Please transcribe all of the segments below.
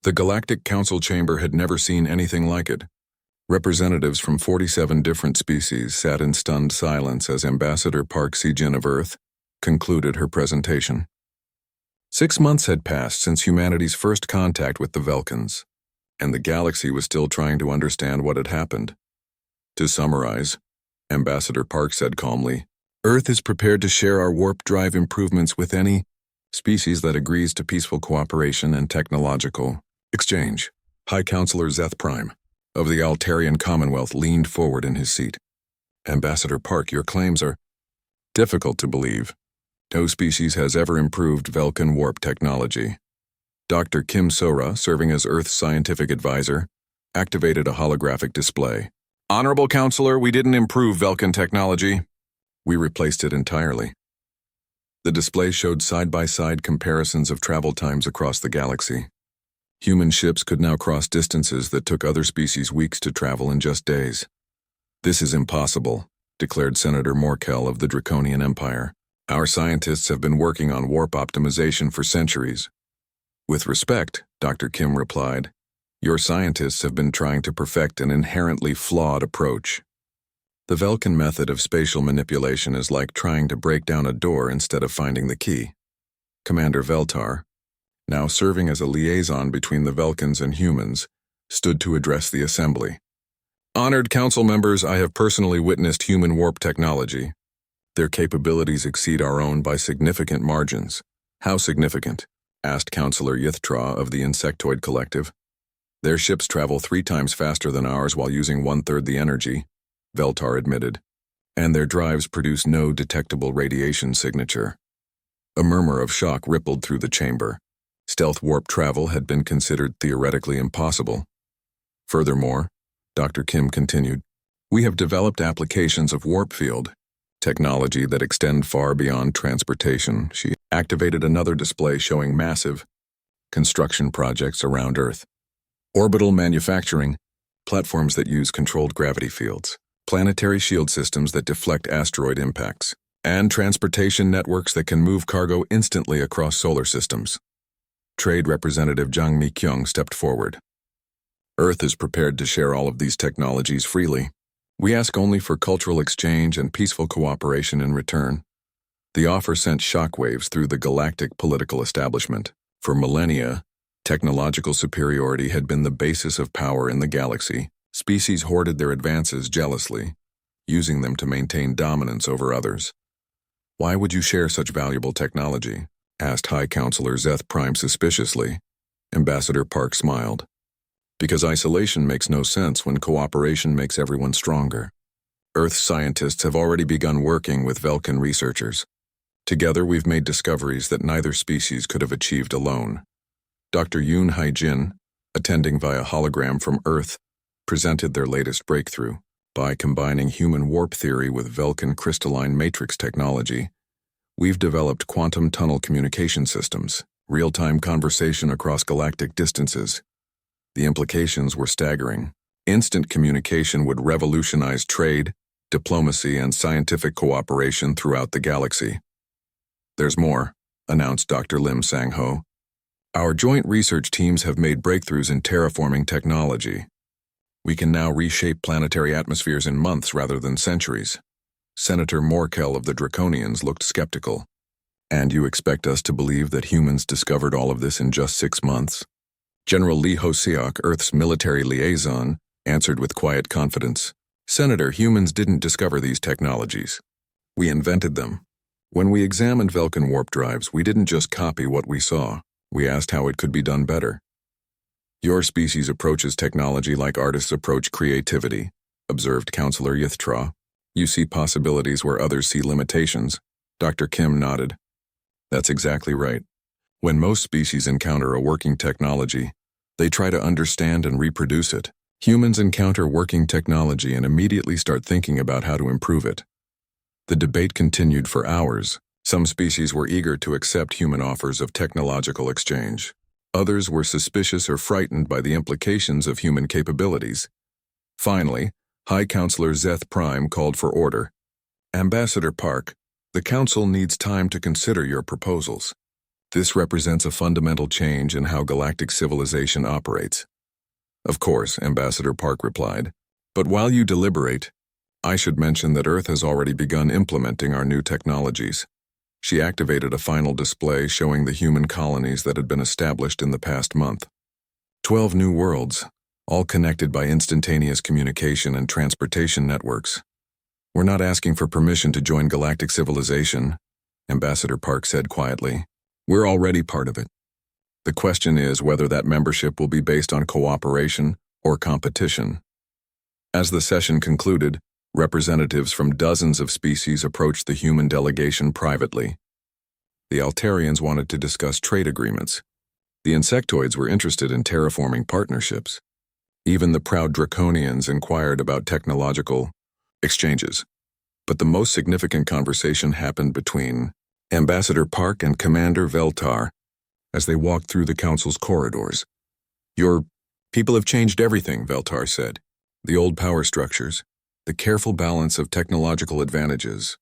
The Galactic Council chamber had never seen anything like it. Representatives from 47 different species sat in stunned silence as Ambassador Park Si-jin of Earth concluded her presentation. 6 months had passed since humanity's first contact with the Vulcans, and the galaxy was still trying to understand what had happened. To summarize, Ambassador Park said calmly, Earth is prepared to share our warp drive improvements with any species that agrees to peaceful cooperation and technological exchange. High Counselor SciFiPrime of the Altarian Commonwealth leaned forward in his seat. Ambassador Park, your claims are difficult to believe. No species has ever improved Vulcan warp technology. Dr. Kim Sora, serving as Earth's scientific advisor, activated a holographic display. Honorable Counselor, we didn't improve Vulcan technology. We replaced it entirely. The display showed side-by-side comparisons of travel times across the galaxy. Human ships could now cross distances that took other species weeks to travel in just days. This is impossible, declared Senator Morkel of the Draconian Empire. Our scientists have been working on warp optimization for centuries. With respect, Dr. Kim replied, your scientists have been trying to perfect an inherently flawed approach. The Vulcan method of spatial manipulation is like trying to break down a door instead of finding the key. Commander Veltar, now serving as a liaison between the Vulcans and humans, stood to address the assembly. Honored council members, I have personally witnessed human warp technology. Their capabilities exceed our own by significant margins. How significant? Asked Counselor Yithtra of the Insectoid Collective. Their ships travel 3 times faster than ours while using 1/3 the energy, Veltar admitted, and their drives produce no detectable radiation signature. A murmur of shock rippled through the chamber. Stealth warp travel had been considered theoretically impossible. Furthermore, Dr. Kim continued, we have developed applications of warp field technology that extend far beyond transportation. She activated another display showing massive construction projects around Earth. Orbital manufacturing, platforms that use controlled gravity fields, planetary shield systems that deflect asteroid impacts, and transportation networks that can move cargo instantly across solar systems. Trade Representative Jang Mi-kyung stepped forward. Earth is prepared to share all of these technologies freely. We ask only for cultural exchange and peaceful cooperation in return. The offer sent shockwaves through the galactic political establishment. For millennia, technological superiority had been the basis of power in the galaxy. Species hoarded their advances jealously, using them to maintain dominance over others. Why would you share such valuable technology? Asked High Counselor SciFiPrime suspiciously. Ambassador Park smiled. Because isolation makes no sense when cooperation makes everyone stronger. Earth's scientists have already begun working with Vulcan researchers. Together we've made discoveries that neither species could have achieved alone. Dr. Yoon Hae-jin, attending via hologram from Earth, presented their latest breakthrough. By combining human warp theory with Vulcan crystalline matrix technology, we've developed quantum tunnel communication systems, real-time conversation across galactic distances. The implications were staggering. Instant communication would revolutionize trade, diplomacy, and scientific cooperation throughout the galaxy. There's more, announced Dr. Lim Sang-ho. Our joint research teams have made breakthroughs in terraforming technology. We can now reshape planetary atmospheres in months rather than centuries. Senator Morkel of the Draconians looked skeptical. And you expect us to believe that humans discovered all of this in just 6 months? General Lee Ho-seok, Earth's military liaison, answered with quiet confidence. Senator, humans didn't discover these technologies. We invented them. When we examined Vulcan warp drives, we didn't just copy what we saw. We asked how it could be done better. Your species approaches technology like artists approach creativity, observed Counselor Yithtra. You see possibilities where others see limitations. Dr. Kim nodded. That's exactly right. When most species encounter a working technology, they try to understand and reproduce it. Humans encounter working technology and immediately start thinking about how to improve it. The debate continued for hours. Some species were eager to accept human offers of technological exchange. Others were suspicious or frightened by the implications of human capabilities. Finally, High Counselor SciFiPrime called for order. Ambassador Park, the Council needs time to consider your proposals. This represents a fundamental change in how galactic civilization operates. Of course, Ambassador Park replied. But while you deliberate, I should mention that Earth has already begun implementing our new technologies. She activated a final display showing the human colonies that had been established in the past month. 12 new worlds, all connected by instantaneous communication and transportation networks. We're not asking for permission to join galactic civilization, Ambassador Park said quietly. We're already part of it. The question is whether that membership will be based on cooperation or competition. As the session concluded, representatives from dozens of species approached the human delegation privately. The Altarians wanted to discuss trade agreements. The insectoids were interested in terraforming partnerships. Even the proud Draconians inquired about technological exchanges. But the most significant conversation happened between Ambassador Park and Commander Veltar as they walked through the council's corridors. Your people have changed everything, Veltar said. The old power structures, the careful balance of technological advantages.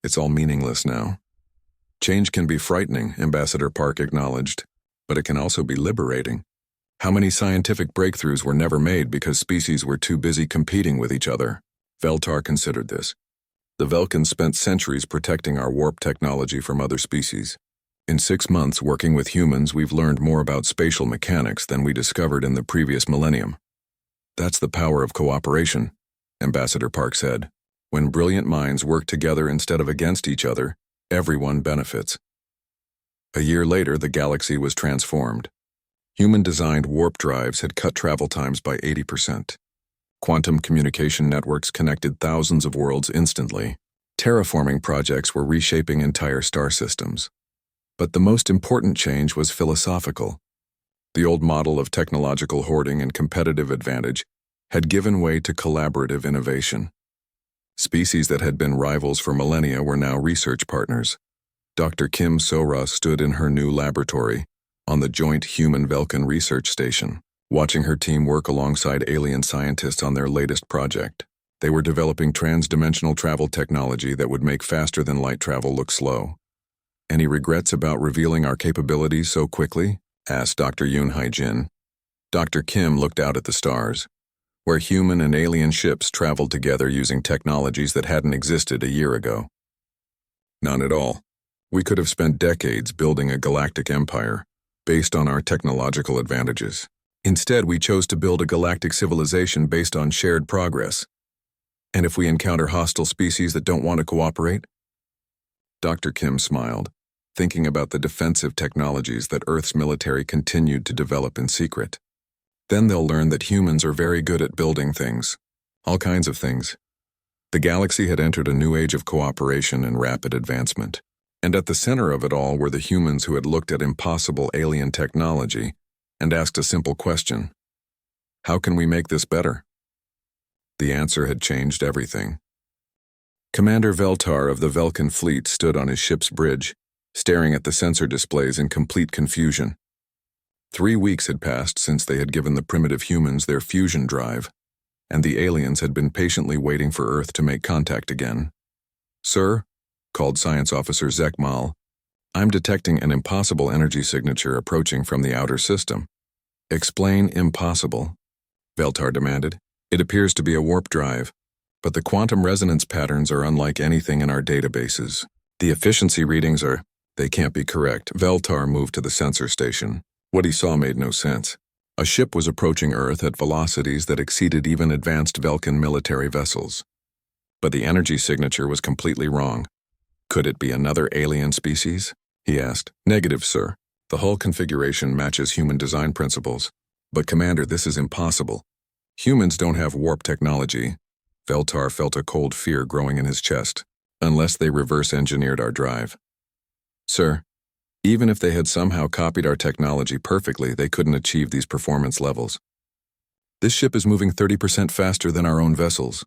It's all meaningless now. Change can be frightening, Ambassador Park acknowledged, but it can also be liberating. How many scientific breakthroughs were never made because species were too busy competing with each other? Veltar considered this. The Velkans spent centuries protecting our warp technology from other species. In 6 months working with humans, we've learned more about spatial mechanics than we discovered in the previous millennium. That's the power of cooperation, Ambassador Park said. When brilliant minds work together instead of against each other, everyone benefits. A year later, the galaxy was transformed. Human-designed warp drives had cut travel times by 80%. Quantum communication networks connected thousands of worlds instantly. Terraforming projects were reshaping entire star systems. But the most important change was philosophical. The old model of technological hoarding and competitive advantage had given way to collaborative innovation. Species that had been rivals for millennia were now research partners. Dr. Kim Sora stood in her new laboratory on the joint Human-Velkan research station, watching her team work alongside alien scientists on their latest project. They were developing trans-dimensional travel technology that would make faster-than-light travel look slow. Any regrets about revealing our capabilities so quickly? Asked Dr. Yoon Hai-jin. Dr. Kim looked out at the stars, where human and alien ships traveled together using technologies that hadn't existed a year ago. None at all. We could have spent decades building a galactic empire based on our technological advantages. Instead, we chose to build a galactic civilization based on shared progress. And if we encounter hostile species that don't want to cooperate? Dr. Kim smiled, thinking about the defensive technologies that Earth's military continued to develop in secret. Then they'll learn that humans are very good at building things. All kinds of things. The galaxy had entered a new age of cooperation and rapid advancement. And at the center of it all were the humans who had looked at impossible alien technology and asked a simple question. How can we make this better? The answer had changed everything. Commander Veltar of the Velkan fleet stood on his ship's bridge, staring at the sensor displays in complete confusion. 3 weeks had passed since they had given the primitive humans their fusion drive, and the aliens had been patiently waiting for Earth to make contact again. Sir, called Science Officer Zekmal, I'm detecting an impossible energy signature approaching from the outer system. Explain impossible, Veltar demanded. It appears to be a warp drive, but the quantum resonance patterns are unlike anything in our databases. The efficiency readings they can't be correct. Veltar moved to the sensor station. What he saw made no sense. A ship was approaching Earth at velocities that exceeded even advanced Velkan military vessels. But the energy signature was completely wrong. Could it be another alien species? He asked. Negative, sir. The hull configuration matches human design principles. But Commander, this is impossible. Humans don't have warp technology. Veltar felt a cold fear growing in his chest. Unless they reverse-engineered our drive. Sir, even if they had somehow copied our technology perfectly, they couldn't achieve these performance levels. This ship is moving 30% faster than our own vessels.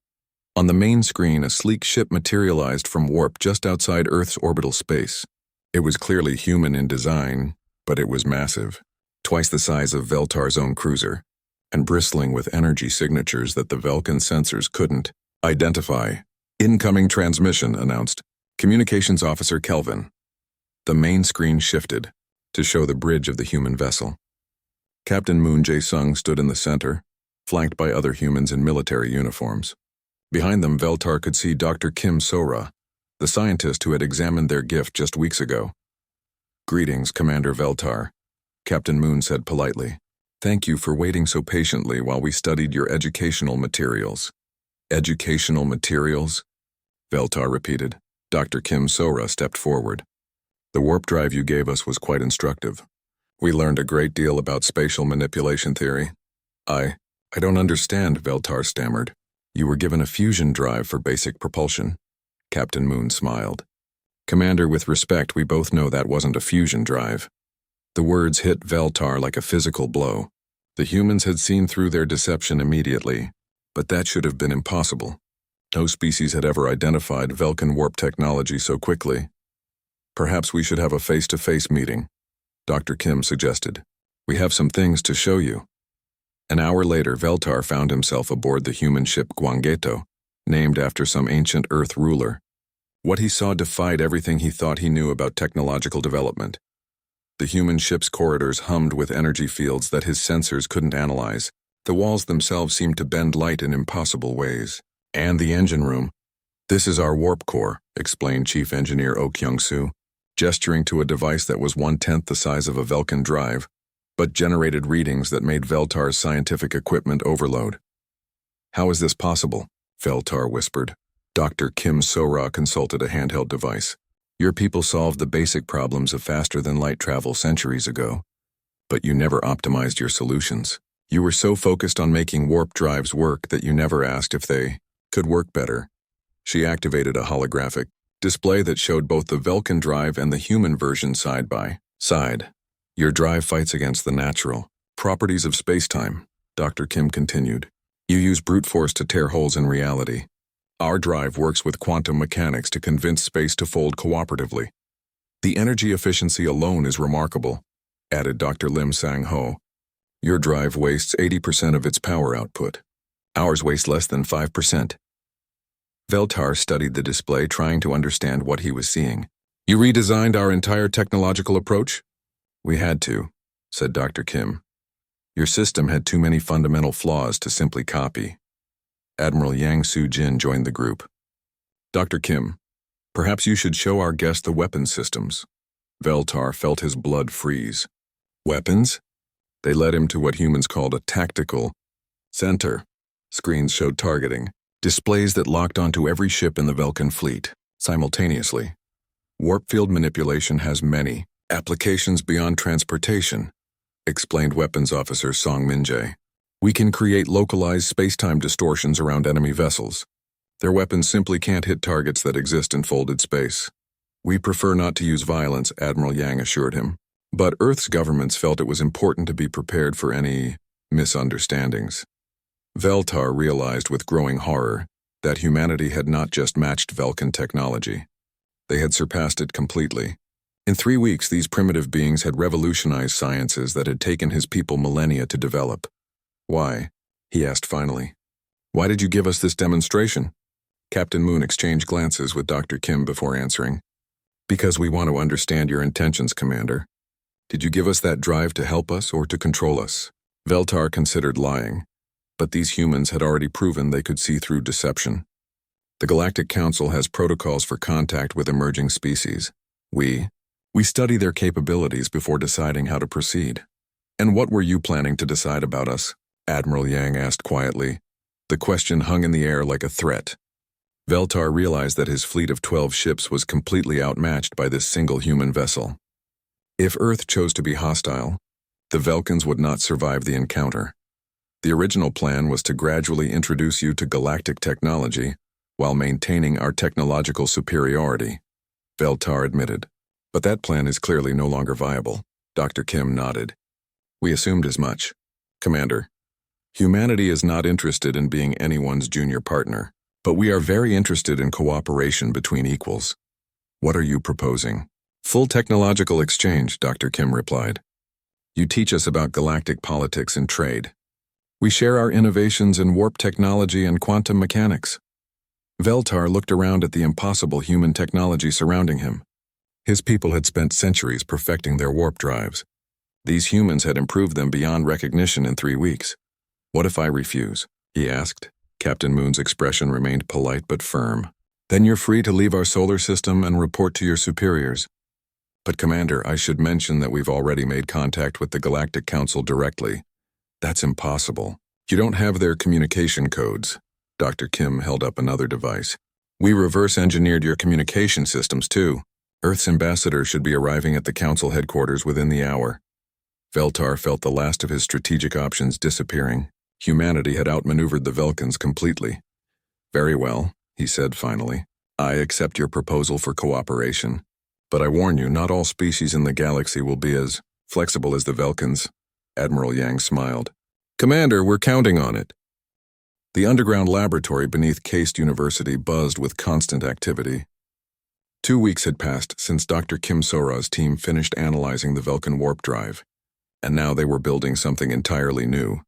On the main screen, a sleek ship materialized from warp just outside Earth's orbital space. It was clearly human in design, but it was massive, twice the size of Veltar's own cruiser, and bristling with energy signatures that the Velkan sensors couldn't identify. Incoming transmission, announced Communications Officer Kelvin. The main screen shifted. to show the bridge of the human vessel. Captain Moon Jae-sung stood in the center, flanked by other humans in military uniforms. Behind them, Veltar could see Dr. Kim So-ra, the scientist who had examined their gift just weeks ago. "Greetings, Commander Veltar," Captain Moon said politely. "Thank you for waiting so patiently while we studied your educational materials." "Educational materials?" Veltar repeated. Dr. Kim So-ra stepped forward. "The warp drive you gave us was quite instructive. We learned a great deal about spatial manipulation theory." I don't understand," Veltar stammered. "You were given a fusion drive for basic propulsion." Captain Moon smiled. "Commander, with respect, we both know that wasn't a fusion drive." The words hit Veltar like a physical blow. The humans had seen through their deception immediately, but that should have been impossible. No species had ever identified Velkan warp technology so quickly. "Perhaps we should have a face-to-face meeting," Dr. Kim suggested. "We have some things to show you." An hour later, Veltar found himself aboard the human ship Gwangeto, named after some ancient Earth ruler. What he saw defied everything he thought he knew about technological development. The human ship's corridors hummed with energy fields that his sensors couldn't analyze. The walls themselves seemed to bend light in impossible ways. And the engine room. "This is our warp core," explained Chief Engineer Oh Kyung-soo, gesturing to a device that was 1/10 the size of a Velkan drive, but generated readings that made Veltar's scientific equipment overload. "How is this possible?" Veltar whispered. Dr. Kim So-ra consulted a handheld device. "Your people solved the basic problems of faster-than-light travel centuries ago, but you never optimized your solutions. You were so focused on making warp drives work that you never asked if they could work better." She activated a holographic display that showed both the Velkan drive and the human version side by side. "Your drive fights against the natural properties of space-time," Dr. Kim continued. "You use brute force to tear holes in reality. Our drive works with quantum mechanics to convince space to fold cooperatively. The energy efficiency alone is remarkable," added Dr. Lim Sang-ho. "Your drive wastes 80% of its power output. Ours wastes less than 5%. Veltar studied the display, trying to understand what he was seeing. "You redesigned our entire technological approach?" "We had to," said Dr. Kim. "Your system had too many fundamental flaws to simply copy." Admiral Yang Soo-jin joined the group. "Dr. Kim, perhaps you should show our guest the weapons systems." Veltar felt his blood freeze. "Weapons?" They led him to what humans called a tactical center. Screens showed targeting, displays that locked onto every ship in the Velkan fleet simultaneously. "Warp field manipulation has many applications beyond transportation," explained Weapons Officer Song Min-jae. "We can create localized space-time distortions around enemy vessels. Their weapons simply can't hit targets that exist in folded space." "We prefer not to use violence," Admiral Yang assured him. "But Earth's governments felt it was important to be prepared for any misunderstandings." Veltar realized with growing horror that humanity had not just matched Velkan technology. They had surpassed it completely. In 3 weeks, these primitive beings had revolutionized sciences that had taken his people millennia to develop. "Why?" he asked finally. "Why did you give us this demonstration?" Captain Moon exchanged glances with Dr. Kim before answering. "Because we want to understand your intentions, Commander. Did you give us that drive to help us or to control us?" Veltar considered lying, but these humans had already proven they could see through deception. "The Galactic Council has protocols for contact with emerging species. We study their capabilities before deciding how to proceed." "And what were you planning to decide about us?" Admiral Yang asked quietly. The question hung in the air like a threat. Veltar realized that his fleet of 12 ships was completely outmatched by this single human vessel. If Earth chose to be hostile, the Velkans would not survive the encounter. The original plan was to gradually introduce you to galactic technology while maintaining our technological superiority, Veltar admitted. "But that plan is clearly no longer viable." Dr. Kim nodded. "We assumed as much. Commander, humanity is not interested in being anyone's junior partner, but we are very interested in cooperation between equals." "What are you proposing?" "Full technological exchange," Dr. Kim replied. "You teach us about galactic politics and trade. We share our innovations in warp technology and quantum mechanics." Veltar looked around at the impossible human technology surrounding him. His people had spent centuries perfecting their warp drives. These humans had improved them beyond recognition in 3 weeks. "What if I refuse?" he asked. Captain Moon's expression remained polite but firm. "Then you're free to leave our solar system and report to your superiors." "But Commander, I should mention that we've already made contact with the Galactic Council directly." "That's impossible. You don't have their communication codes." Dr. Kim held up another device. "We reverse-engineered your communication systems, too. Earth's ambassador should be arriving at the Council headquarters within the hour." Veltar felt the last of his strategic options disappearing. Humanity had outmaneuvered the Velkans completely. "Very well," he said finally. "I accept your proposal for cooperation. But I warn you, not all species in the galaxy will be as flexible as the Velkans." Admiral Yang smiled. "Commander, we're counting on it." The underground laboratory beneath Cased University buzzed with constant activity. 2 weeks had passed since Dr. Kim Sora's team finished analyzing the Velkan warp drive, and now they were building something entirely new.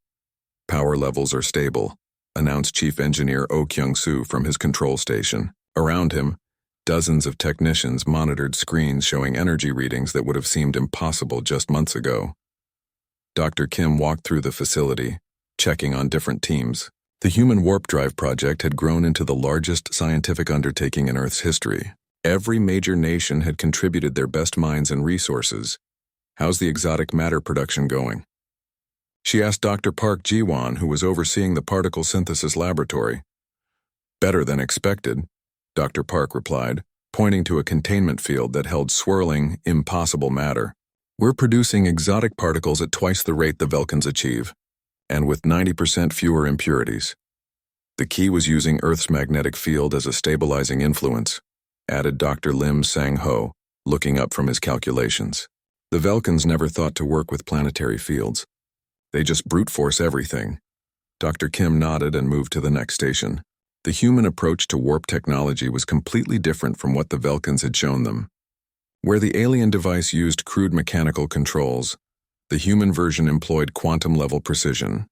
"Power levels are stable," announced Chief Engineer Oh Kyung-soo from his control station. Around him, dozens of technicians monitored screens showing energy readings that would have seemed impossible just months ago. Dr. Kim walked through the facility, checking on different teams. The Human Warp Drive project had grown into the largest scientific undertaking in Earth's history. Every major nation had contributed their best minds and resources. "How's the exotic matter production going?" she asked Dr. Park Ji-won, who was overseeing the particle synthesis laboratory. "Better than expected," Dr. Park replied, pointing to a containment field that held swirling, impossible matter. "We're producing exotic particles at twice the rate the Velkans achieve, and with 90% fewer impurities. The key was using Earth's magnetic field as a stabilizing influence," added Dr. Lim Sang-ho, looking up from his calculations. "The Velkans never thought to work with planetary fields. They just brute force everything." Dr. Kim nodded and moved to the next station. The human approach to warp technology was completely different from what the Velkans had shown them. Where the alien device used crude mechanical controls, the human version employed quantum-level precision.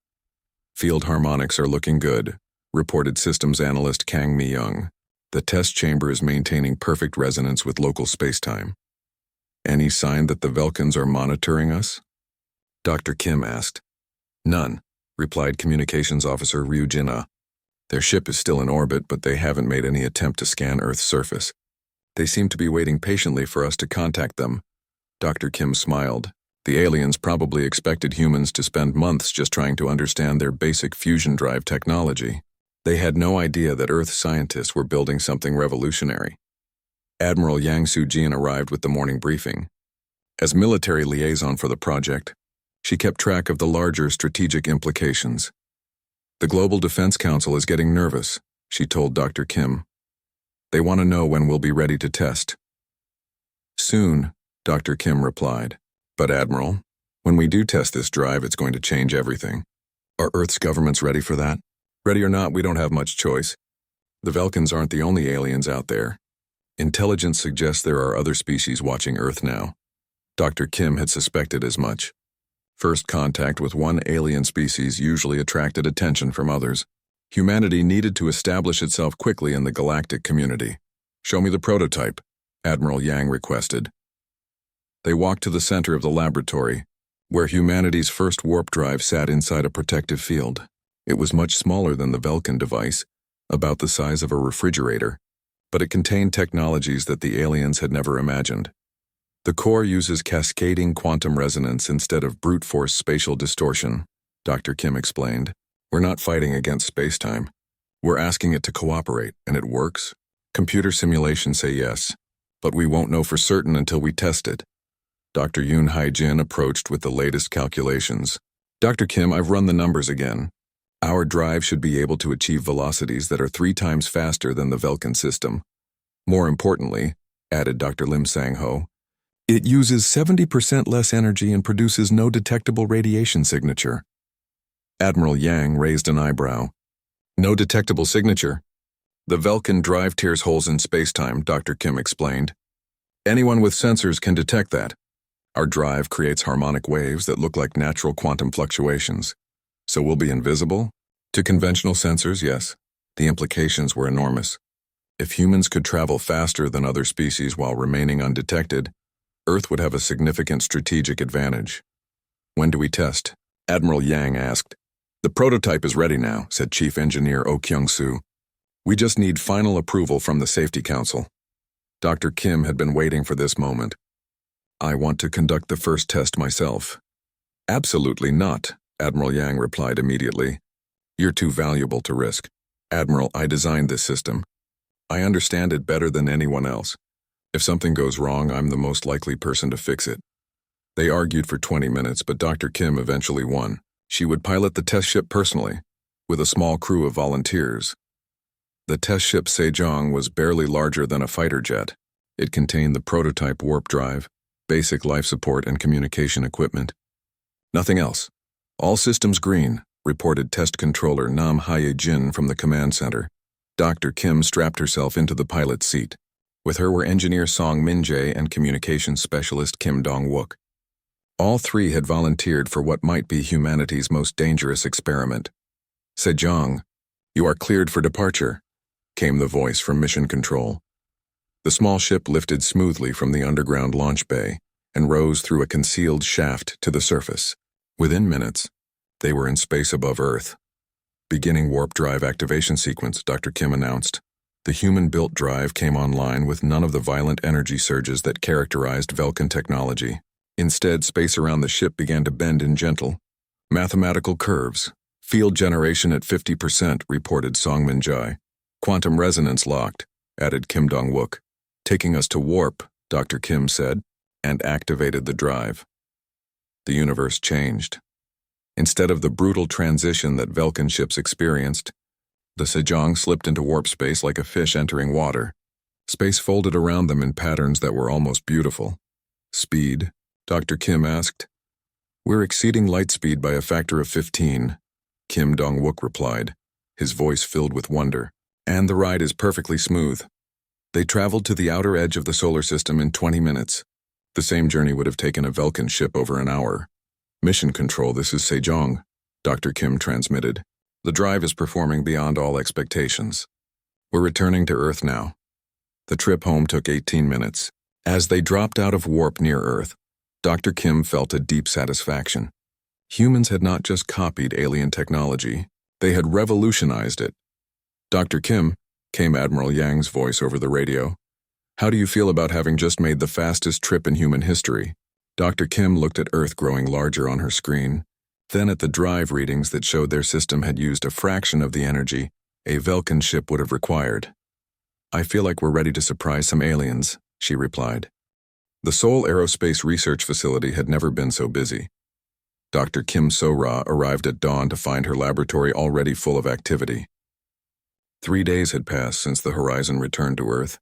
"Field harmonics are looking good," reported systems analyst Kang Mi-young. "The test chamber is maintaining perfect resonance with local spacetime." "Any sign that the Velkans are monitoring us?" Dr. Kim asked. "None," replied Communications Officer Ryu Jin-ah. "Their ship is still in orbit, but they haven't made any attempt to scan Earth's surface. They seem to be waiting patiently for us to contact them." Dr. Kim smiled. "The aliens probably expected humans to spend months just trying to understand their basic fusion drive technology. They had no idea that Earth scientists were building something revolutionary." Admiral Yang Soo-jin arrived with the morning briefing. As military liaison for the project, she kept track of the larger strategic implications. "The Global Defense Council is getting nervous," she told Dr. Kim. "They want to know when we'll be ready to test." "Soon," Dr. Kim replied. "But Admiral, when we do test this drive, it's going to change everything. Are Earth's governments ready for that?" "Ready or not, we don't have much choice. The Velkans aren't the only aliens out there. Intelligence suggests there are other species watching Earth now." Dr. Kim had suspected as much. First contact with one alien species usually attracted attention from others. Humanity needed to establish itself quickly in the galactic community. "Show me the prototype," Admiral Yang requested. They walked to the center of the laboratory, where humanity's first warp drive sat inside a protective field. It was much smaller than the Velkan device, about the size of a refrigerator, but it contained technologies that the aliens had never imagined. "The core uses cascading quantum resonance instead of brute force spatial distortion," Dr. Kim explained. "We're not fighting against spacetime. We're asking it to cooperate, and it works. Computer simulations say yes, but we won't know for certain until we test it." Dr. Yoon Hai-jin approached with the latest calculations. "Dr. Kim, I've run the numbers again. Our drive should be able to achieve velocities that are 3 times faster than the Velkan system. More importantly," added Dr. Lim Sang-ho, "it uses 70% less energy and produces no detectable radiation signature." Admiral Yang raised an eyebrow. "No detectable signature?" "The Velkan drive tears holes in spacetime," Dr. Kim explained. "Anyone with sensors can detect that. Our drive creates harmonic waves that look like natural quantum fluctuations. So we'll be invisible? To conventional sensors, yes. The implications were enormous. If humans could travel faster than other species while remaining undetected, Earth would have a significant strategic advantage. When do we test? Admiral Yang asked. The prototype is ready now, said Chief Engineer Oh Kyung-soo. We just need final approval from the Safety Council. Dr. Kim had been waiting for this moment. I want to conduct the first test myself. Absolutely not, Admiral Yang replied immediately. You're too valuable to risk. Admiral, I designed this system. I understand it better than anyone else. If something goes wrong, I'm the most likely person to fix it. They argued for 20 minutes, but Dr. Kim eventually won. She would pilot the test ship personally, with a small crew of volunteers. The test ship Sejong was barely larger than a fighter jet. It contained the prototype warp drive, basic life support and communication equipment. Nothing else. All systems green, reported test controller Nam Hae-jin from the command center. Dr. Kim strapped herself into the pilot's seat. With her were engineer Song Min-jae and communications specialist Kim Dong-wook. All three had volunteered for what might be humanity's most dangerous experiment. Sejong, you are cleared for departure, came the voice from Mission Control. The small ship lifted smoothly from the underground launch bay and rose through a concealed shaft to the surface. Within minutes, they were in space above Earth. Beginning warp drive activation sequence, Dr. Kim announced. The human-built drive came online with none of the violent energy surges that characterized Vulcan technology. Instead, space around the ship began to bend in gentle, mathematical curves. Field generation at 50%, reported Song Min-jae. Quantum resonance locked, added Kim Dong-wook. Taking us to warp, Dr. Kim said, and activated the drive. The universe changed. Instead of the brutal transition that Vulcan ships experienced, the Sejong slipped into warp space like a fish entering water. Space folded around them in patterns that were almost beautiful. Speed? Dr. Kim asked. We're exceeding light speed by a factor of 15, Kim Dong-wook replied, his voice filled with wonder. And the ride is perfectly smooth. They traveled to the outer edge of the solar system in 20 minutes. The same journey would have taken a Vulcan ship over an hour. Mission Control, this is Sejong, Dr. Kim transmitted. The drive is performing beyond all expectations. We're returning to Earth now. The trip home took 18 minutes. As they dropped out of warp near Earth, Dr. Kim felt a deep satisfaction. Humans had not just copied alien technology, they had revolutionized it. Dr. Kim, came Admiral Yang's voice over the radio. How do you feel about having just made the fastest trip in human history? Dr. Kim looked at Earth growing larger on her screen, then at the drive readings that showed their system had used a fraction of the energy a Vulcan ship would have required. I feel like we're ready to surprise some aliens, she replied. The Seoul Aerospace Research Facility had never been so busy. Dr. Kim So-ra arrived at dawn to find her laboratory already full of activity. 3 days had passed since the Horizon returned to Earth,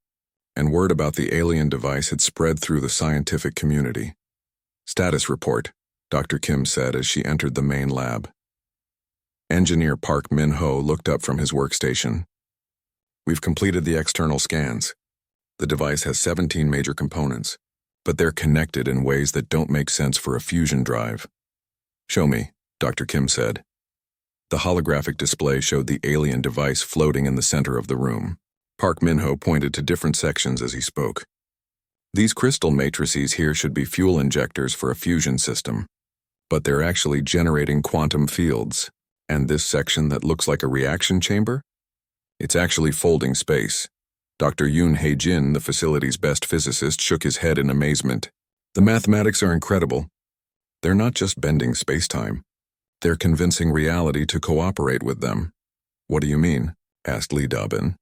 and word about the alien device had spread through the scientific community. Status report, Dr. Kim said as she entered the main lab. Engineer Park Min-ho looked up from his workstation. We've completed the external scans. The device has 17 major components, but they're connected in ways that don't make sense for a fusion drive. Show me, Dr. Kim said. The holographic display showed the alien device floating in the center of the room. Park Min-ho pointed to different sections as he spoke. These crystal matrices here should be fuel injectors for a fusion system, but they're actually generating quantum fields. And this section that looks like a reaction chamber? It's actually folding space. Dr. Yoon Hae-jin, the facility's best physicist, shook his head in amazement. The mathematics are incredible. They're not just bending space-time. They're convincing reality to cooperate with them. What do you mean? Asked Lee Da-bin.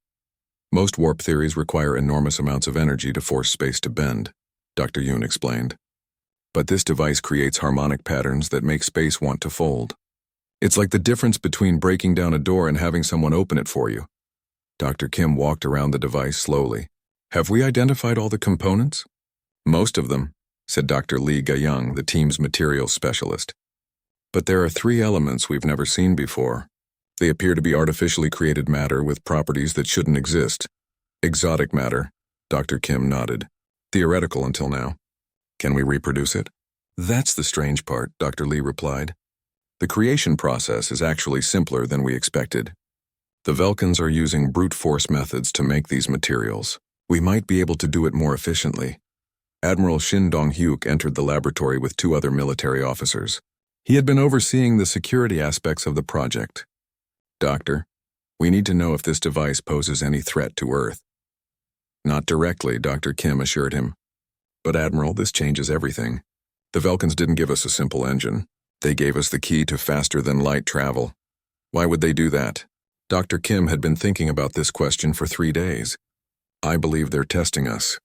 Most warp theories require enormous amounts of energy to force space to bend, Dr. Yoon explained. But this device creates harmonic patterns that make space want to fold. It's like the difference between breaking down a door and having someone open it for you. Dr. Kim walked around the device slowly. Have we identified all the components? Most of them, said Dr. Lee Ga-young, the team's materials specialist. But there are 3 elements we've never seen before. They appear to be artificially created matter with properties that shouldn't exist. Exotic matter, Dr. Kim nodded. Theoretical until now. Can we reproduce it? That's the strange part, Dr. Lee replied. The creation process is actually simpler than we expected. The Velkans are using brute force methods to make these materials. We might be able to do it more efficiently. Admiral Shin Dong-hyuk entered the laboratory with 2 other military officers. He had been overseeing the security aspects of the project. Doctor, we need to know if this device poses any threat to Earth. Not directly, Dr. Kim assured him. But Admiral, this changes everything. The Velkans didn't give us a simple engine. They gave us the key to faster-than-light travel. Why would they do that? Dr. Kim had been thinking about this question for 3 days. I believe they're testing us.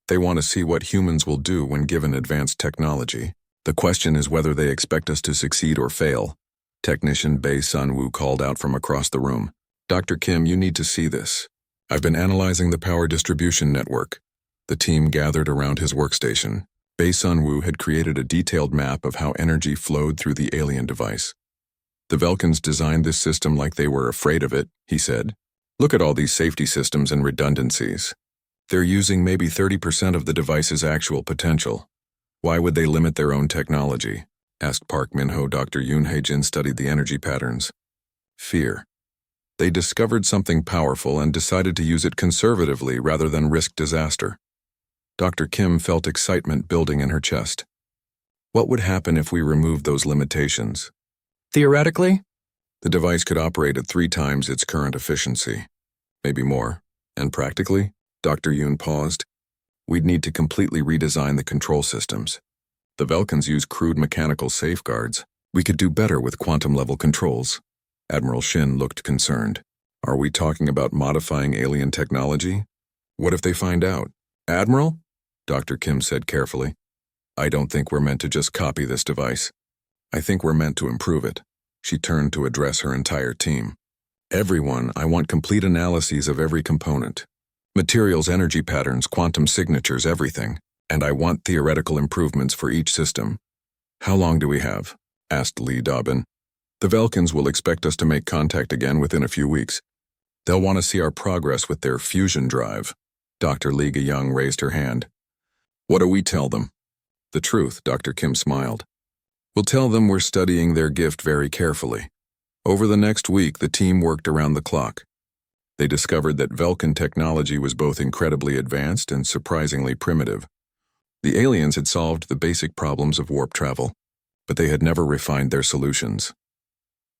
They want to see what humans will do when given advanced technology. The question is whether they expect us to succeed or fail. Technician Bae Sun-woo called out from across the room. Dr. Kim, you need to see this. I've been analyzing the power distribution network. The team gathered around his workstation. Bae Sun-woo had created a detailed map of how energy flowed through the alien device. The Velkans designed this system like they were afraid of it, he said. Look at all these safety systems and redundancies. They're using maybe 30% of the device's actual potential. Why would they limit their own technology? Asked Park Min-ho. Dr. Yoon Hae-jin studied the energy patterns. Fear. They discovered something powerful and decided to use it conservatively rather than risk disaster. Dr. Kim felt excitement building in her chest. What would happen if we removed those limitations? Theoretically, the device could operate at 3 times its current efficiency. Maybe more. And practically, Dr. Yoon paused. We'd need to completely redesign the control systems. The Velkans use crude mechanical safeguards. We could do better with quantum-level controls. Admiral Shin looked concerned. Are we talking about modifying alien technology? What if they find out? Admiral? Dr. Kim said carefully. I don't think we're meant to just copy this device. I think we're meant to improve it. She turned to address her entire team. Everyone, I want complete analyses of every component. Materials, energy patterns, quantum signatures, everything. And I want theoretical improvements for each system. How long do we have? Asked Lee Dobbin. The Velkans will expect us to make contact again within a few weeks. They'll want to see our progress with their fusion drive. Dr. Lee Ga-young raised her hand. What do we tell them? The truth, Dr. Kim smiled. We'll tell them we're studying their gift very carefully. Over the next week, the team worked around the clock. They discovered that Velkan technology was both incredibly advanced and surprisingly primitive. The aliens had solved the basic problems of warp travel, but they had never refined their solutions.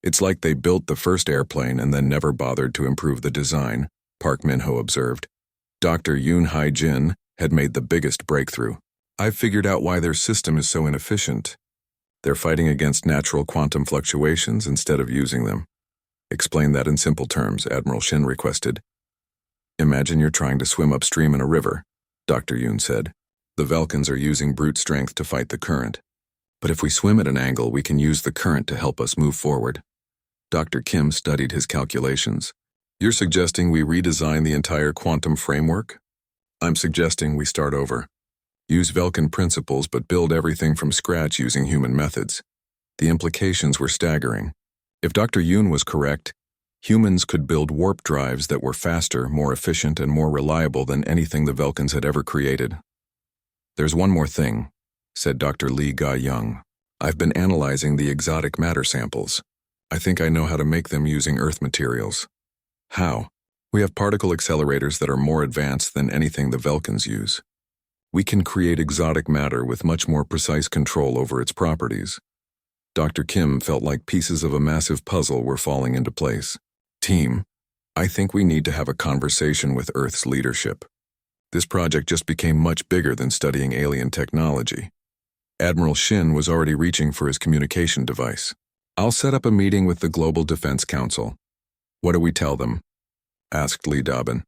It's like they built the first airplane and then never bothered to improve the design, Park Min-ho observed. Dr. Yoon Hae-jin had made the biggest breakthrough. I've figured out why their system is so inefficient. They're fighting against natural quantum fluctuations instead of using them. Explain that in simple terms, Admiral Shin requested. Imagine you're trying to swim upstream in a river, Dr. Yoon said. The Velkans are using brute strength to fight the current. But if we swim at an angle, we can use the current to help us move forward. Dr. Kim studied his calculations. You're suggesting we redesign the entire quantum framework? I'm suggesting we start over. Use Velkan principles but build everything from scratch using human methods. The implications were staggering. If Dr. Yoon was correct, humans could build warp drives that were faster, more efficient, and more reliable than anything the Velkans had ever created. There's one more thing, said Dr. Lee Ga-young. I've been analyzing the exotic matter samples. I think I know how to make them using Earth materials. How? We have particle accelerators that are more advanced than anything the Velkans use. We can create exotic matter with much more precise control over its properties. Dr. Kim felt like pieces of a massive puzzle were falling into place. Team, I think we need to have a conversation with Earth's leadership. This project just became much bigger than studying alien technology. Admiral Shin was already reaching for his communication device. I'll set up a meeting with the Global Defense Council. What do we tell them? Asked Lee Dobbin.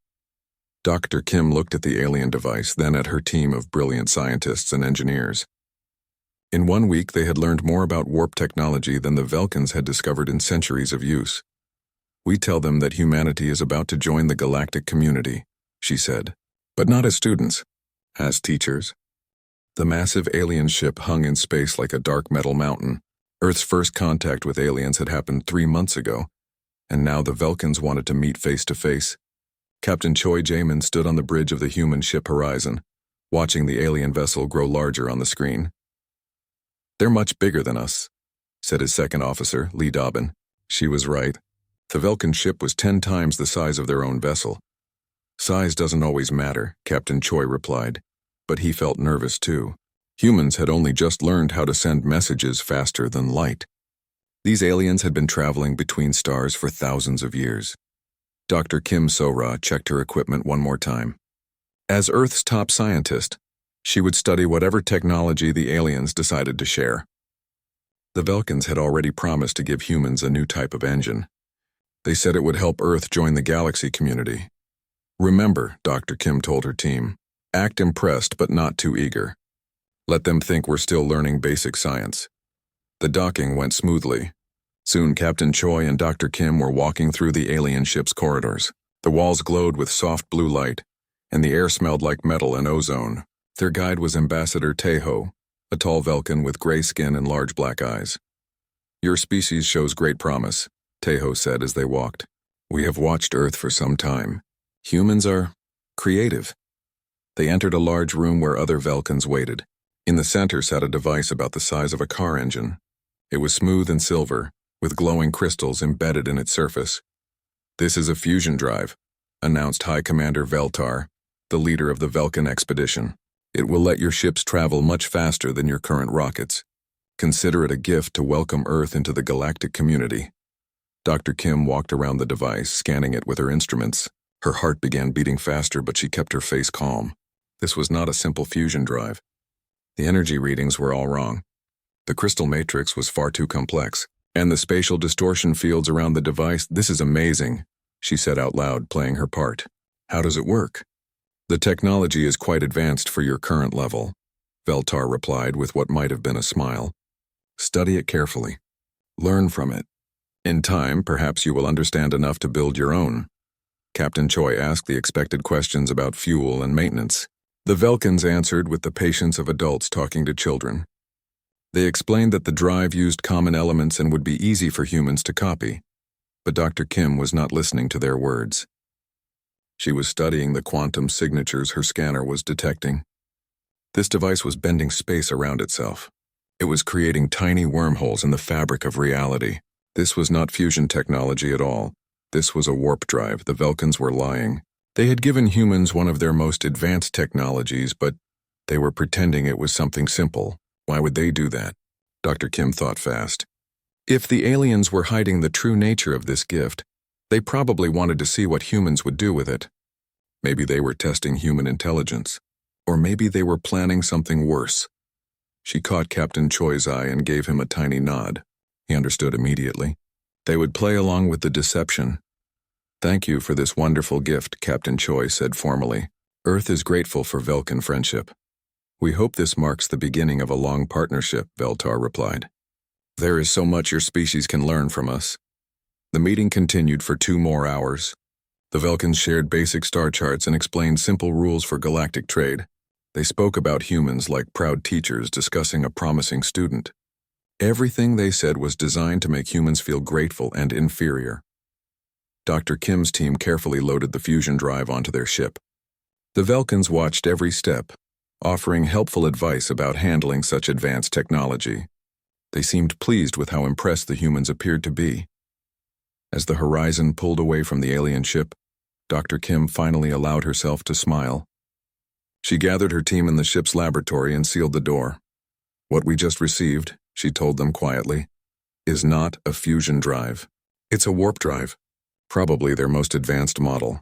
Dr. Kim looked at the alien device, then at her team of brilliant scientists and engineers. In 1 week, they had learned more about warp technology than the Velkans had discovered in centuries of use. We tell them that humanity is about to join the galactic community, she said. But not as students, as teachers. The massive alien ship hung in space like a dark metal mountain. Earth's first contact with aliens had happened 3 months ago, and now the Velkans wanted to meet face to face. Captain Choi Jae-min stood on the bridge of the human ship Horizon, watching the alien vessel grow larger on the screen. They're much bigger than us, said his second officer, Lee Dobbin. She was right. The Velkin ship was 10 times the size of their own vessel. Size doesn't always matter, Captain Choi replied, but he felt nervous too. Humans had only just learned how to send messages faster than light. These aliens had been traveling between stars for thousands of years. Dr. Kim So-ra checked her equipment one more time. As Earth's top scientist, she would study whatever technology the aliens decided to share. The Velkins had already promised to give humans a new type of engine. They said it would help Earth join the galaxy community. Remember, Dr. Kim told her team, act impressed but not too eager. Let them think we're still learning basic science. The docking went smoothly. Soon Captain Choi and Dr. Kim were walking through the alien ship's corridors. The walls glowed with soft blue light, and the air smelled like metal and ozone. Their guide was Ambassador Taeho, a tall Velkin with gray skin and large black eyes. Your species shows great promise, Taeho said as they walked. We have watched Earth for some time. Humans are creative. They entered a large room where other Velkins waited. In the center sat a device about the size of a car engine. It was smooth and silver, with glowing crystals embedded in its surface. This is a fusion drive, announced High Commander Veltar, the leader of the Velkin expedition. It will let your ships travel much faster than your current rockets. Consider it a gift to welcome Earth into the galactic community. Dr. Kim walked around the device, scanning it with her instruments. Her heart began beating faster, but she kept her face calm. This was not a simple fusion drive. The energy readings were all wrong. The crystal matrix was far too complex, and the spatial distortion fields around the device, this is amazing, she said out loud, playing her part. How does it work? The technology is quite advanced for your current level, Veltar replied with what might have been a smile. Study it carefully. Learn from it. In time, perhaps you will understand enough to build your own. Captain Choi asked the expected questions about fuel and maintenance. The Velkins answered with the patience of adults talking to children. They explained that the drive used common elements and would be easy for humans to copy. But Dr. Kim was not listening to their words. She was studying the quantum signatures her scanner was detecting. This device was bending space around itself. It was creating tiny wormholes in the fabric of reality. This was not fusion technology at all. This was a warp drive. The Velkins were lying. They had given humans one of their most advanced technologies, but they were pretending it was something simple. Why would they do that? Dr. Kim thought fast. If the aliens were hiding the true nature of this gift, they probably wanted to see what humans would do with it. Maybe they were testing human intelligence. Or maybe they were planning something worse. She caught Captain Choi's eye and gave him a tiny nod. He understood immediately. They would play along with the deception. Thank you for this wonderful gift, Captain Choi said formally. Earth is grateful for Velkin friendship. We hope this marks the beginning of a long partnership, Veltar replied. There is so much your species can learn from us. The meeting continued for 2 more hours. The Velkins shared basic star charts and explained simple rules for galactic trade. They spoke about humans like proud teachers discussing a promising student. Everything they said was designed to make humans feel grateful and inferior. Dr. Kim's team carefully loaded the fusion drive onto their ship. The Velkins watched every step, offering helpful advice about handling such advanced technology. They seemed pleased with how impressed the humans appeared to be. As the horizon pulled away from the alien ship, Dr. Kim finally allowed herself to smile. She gathered her team in the ship's laboratory and sealed the door. What we just received, she told them quietly, is not a fusion drive. It's a warp drive, probably their most advanced model.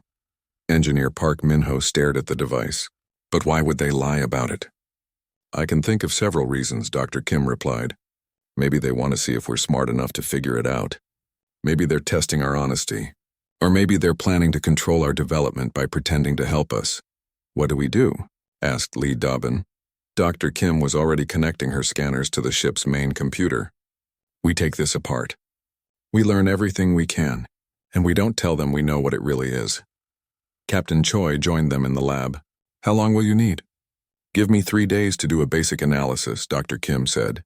Engineer Park Min-ho stared at the device. But why would they lie about it? I can think of several reasons, Dr. Kim replied. Maybe they want to see if we're smart enough to figure it out. Maybe they're testing our honesty. Or maybe they're planning to control our development by pretending to help us. What do we do? Asked Lee Dobbin. Dr. Kim was already connecting her scanners to the ship's main computer. We take this apart. We learn everything we can, and we don't tell them we know what it really is. Captain Choi joined them in the lab. How long will you need? Give me 3 days to do a basic analysis, Dr. Kim said.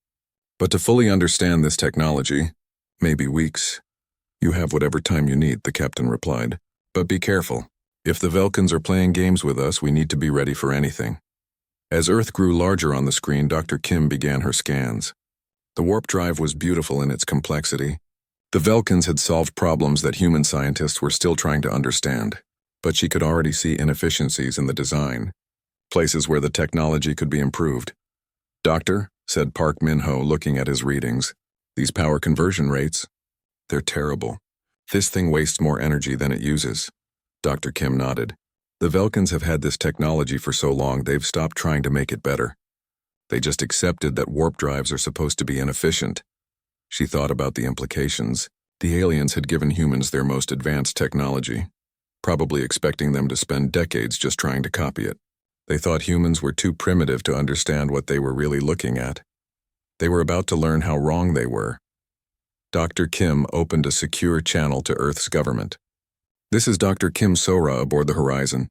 But to fully understand this technology, maybe weeks. You have whatever time you need, the captain replied. But be careful. If the Velkins are playing games with us, we need to be ready for anything. As Earth grew larger on the screen, Dr. Kim began her scans. The warp drive was beautiful in its complexity. The Velkins had solved problems that human scientists were still trying to understand, but she could already see inefficiencies in the design, places where the technology could be improved. "Doctor," said Park Min-ho, looking at his readings, "these power conversion rates, they're terrible. This thing wastes more energy than it uses." Dr. Kim nodded. "The Velkins have had this technology for so long they've stopped trying to make it better. They just accepted that warp drives are supposed to be inefficient." She thought about the implications. The aliens had given humans their most advanced technology, probably expecting them to spend decades just trying to copy it. They thought humans were too primitive to understand what they were really looking at. They were about to learn how wrong they were. Dr. Kim opened a secure channel to Earth's government. "This is Dr. Kim Sora aboard the Horizon.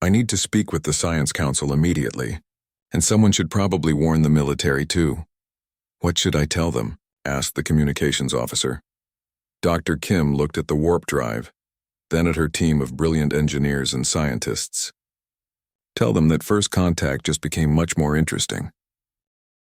I need to speak with the Science Council immediately, and someone should probably warn the military too." "What should I tell them?" asked the communications officer. Dr. Kim looked at the warp drive, then at her team of brilliant engineers and scientists. "Tell them that first contact just became much more interesting.